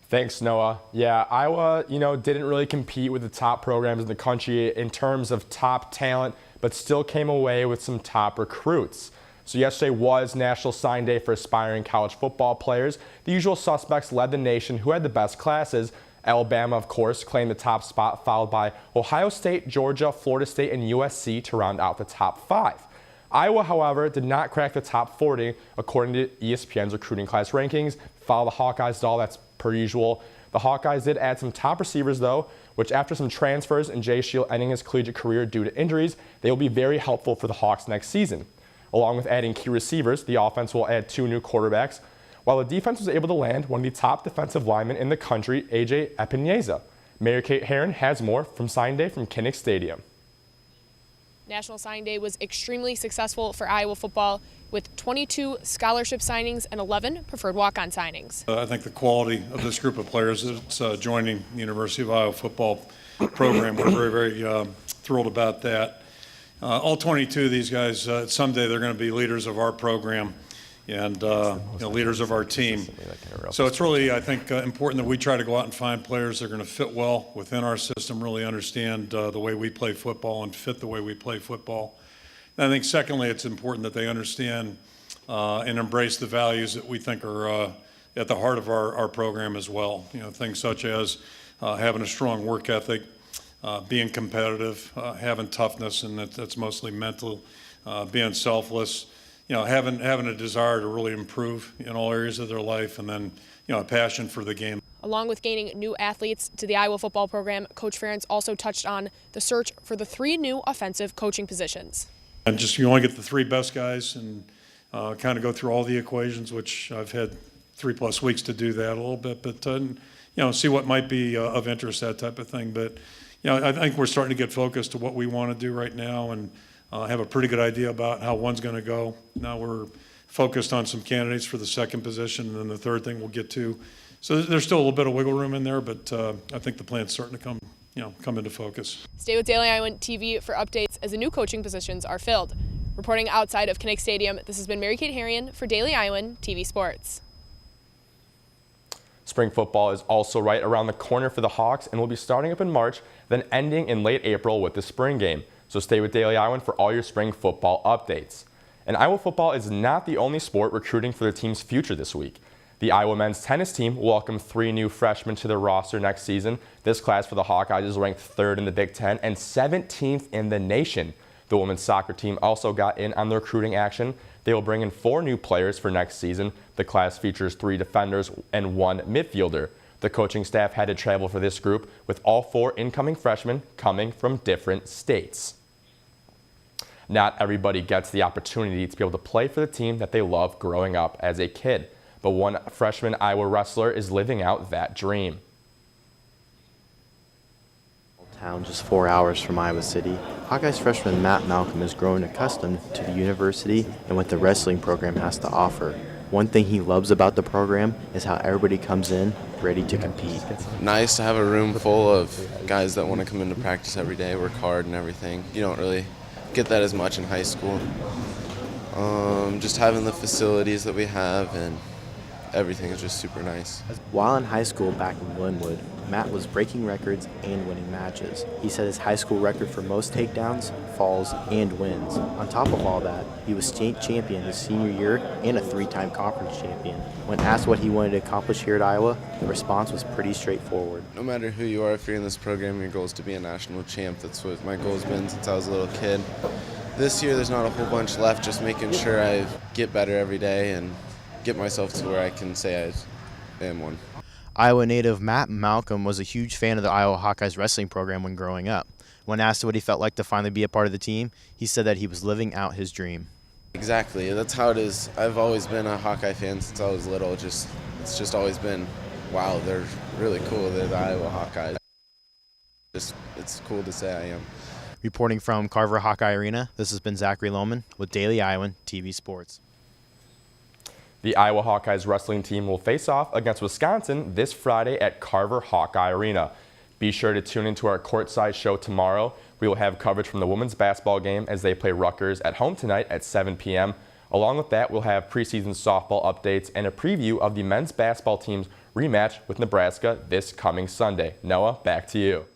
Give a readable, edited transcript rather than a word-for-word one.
Thanks, Noah. Yeah, Iowa, didn't really compete with the top programs in the country in terms of top talent, but still came away with some top recruits. So yesterday was National Signing Day for aspiring college football players. The usual suspects led the nation who had the best classes. Alabama, of course, claimed the top spot, followed by Ohio State, Georgia, Florida State, and USC to round out the top 5. Iowa, however, did not crack the top 40 according to ESPN's recruiting class rankings. Follow the Hawkeyes, doll, that's per usual. The Hawkeyes did add some top receivers, though, which after some transfers and Jay Shield ending his collegiate career due to injuries, they will be very helpful for the Hawks next season. Along with adding key receivers, the offense will add 2 new quarterbacks, while the defense was able to land one of the top defensive linemen in the country, A.J. Epineza. Mary Kate Herron has more from Signing Day from Kinnick Stadium. National Signing Day was extremely successful for Iowa football with 22 scholarship signings and 11 preferred walk-on signings. I think the quality of this group of players that's joining the University of Iowa football program, we're very, very thrilled about that. All 22 of these guys, someday they're going to be leaders of our program and leaders of our team. So it's really, I think, important that we try to go out and find players that are going to fit well within our system, really understand the way we play football and fit the way we play football. And I think, secondly, it's important that they understand and embrace the values that we think are at the heart of our program as well. Things such as having a strong work ethic, being competitive, having toughness, and that's mostly mental, being selfless. Having a desire to really improve in all areas of their life, and then, a passion for the game. Along with gaining new athletes to the Iowa football program, Coach Ferentz also touched on the search for the 3 new offensive coaching positions. And just, you want to get the 3 best guys and kind of go through all the equations, which I've had 3+ weeks to do that a little bit, but, see what might be of interest, that type of thing. But, I think we're starting to get focused to what we want to do right now, and have a pretty good idea about how one's going to go. Now we're focused on some candidates for the 2nd position, and then the 3rd thing we'll get to. So there's still a little bit of wiggle room in there, but I think the plan's starting to come into focus. Stay with Daily Iowan TV for updates as the new coaching positions are filled. Reporting outside of Kinnick Stadium, this has been Mary Kate Herron for Daily Iowan TV Sports. Spring football is also right around the corner for the Hawks and will be starting up in March, then ending in late April with the spring game. So stay with Daily Iowan for all your spring football updates. And Iowa football is not the only sport recruiting for their team's future this week. The Iowa men's tennis team will welcome 3 new freshmen to their roster next season. This class for the Hawkeyes is ranked 3rd in the Big Ten and 17th in the nation. The women's soccer team also got in on the recruiting action. They will bring in 4 new players for next season. The class features 3 defenders and 1 midfielder. The coaching staff had to travel for this group, with all 4 incoming freshmen coming from different states. Not everybody gets the opportunity to be able to play for the team that they loved growing up as a kid, but one freshman Iowa wrestler is living out that dream. Town just 4 hours from Iowa City, Hawkeyes freshman Matt Malcolm is growing accustomed to the university and what the wrestling program has to offer. One thing he loves about the program is how everybody comes in ready to compete. Nice to have a room full of guys that want to come into practice every day, work hard and everything. You don't really get that as much in high school. Just having the facilities that we have and everything is just super nice. While in high school back in Glenwood, Matt was breaking records and winning matches. He set his high school record for most takedowns, falls, and wins. On top of all that, he was state champion his senior year and a 3-time conference champion. When asked what he wanted to accomplish here at Iowa, the response was pretty straightforward. No matter who you are, if you're in this program, your goal is to be a national champ. That's what my goal's been since I was a little kid. This year, there's not a whole bunch left, just making sure I get better every day and get myself to where I can say I am one. Iowa native Matt Malcolm was a huge fan of the Iowa Hawkeyes wrestling program when growing up. When asked what he felt like to finally be a part of the team, he said that he was living out his dream. Exactly, that's how it is. I've always been a Hawkeye fan since I was little. It's just always been, wow, they're really cool. They're the Iowa Hawkeyes. It's cool to say I am. Reporting from Carver Hawkeye Arena, this has been Zachary Lohman with Daily Iowan TV Sports. The Iowa Hawkeyes wrestling team will face off against Wisconsin this Friday at Carver Hawkeye Arena. Be sure to tune into our courtside show tomorrow. We will have coverage from the women's basketball game as they play Rutgers at home tonight at 7 p.m. Along with that, we'll have preseason softball updates and a preview of the men's basketball team's rematch with Nebraska this coming Sunday. Noah, back to you.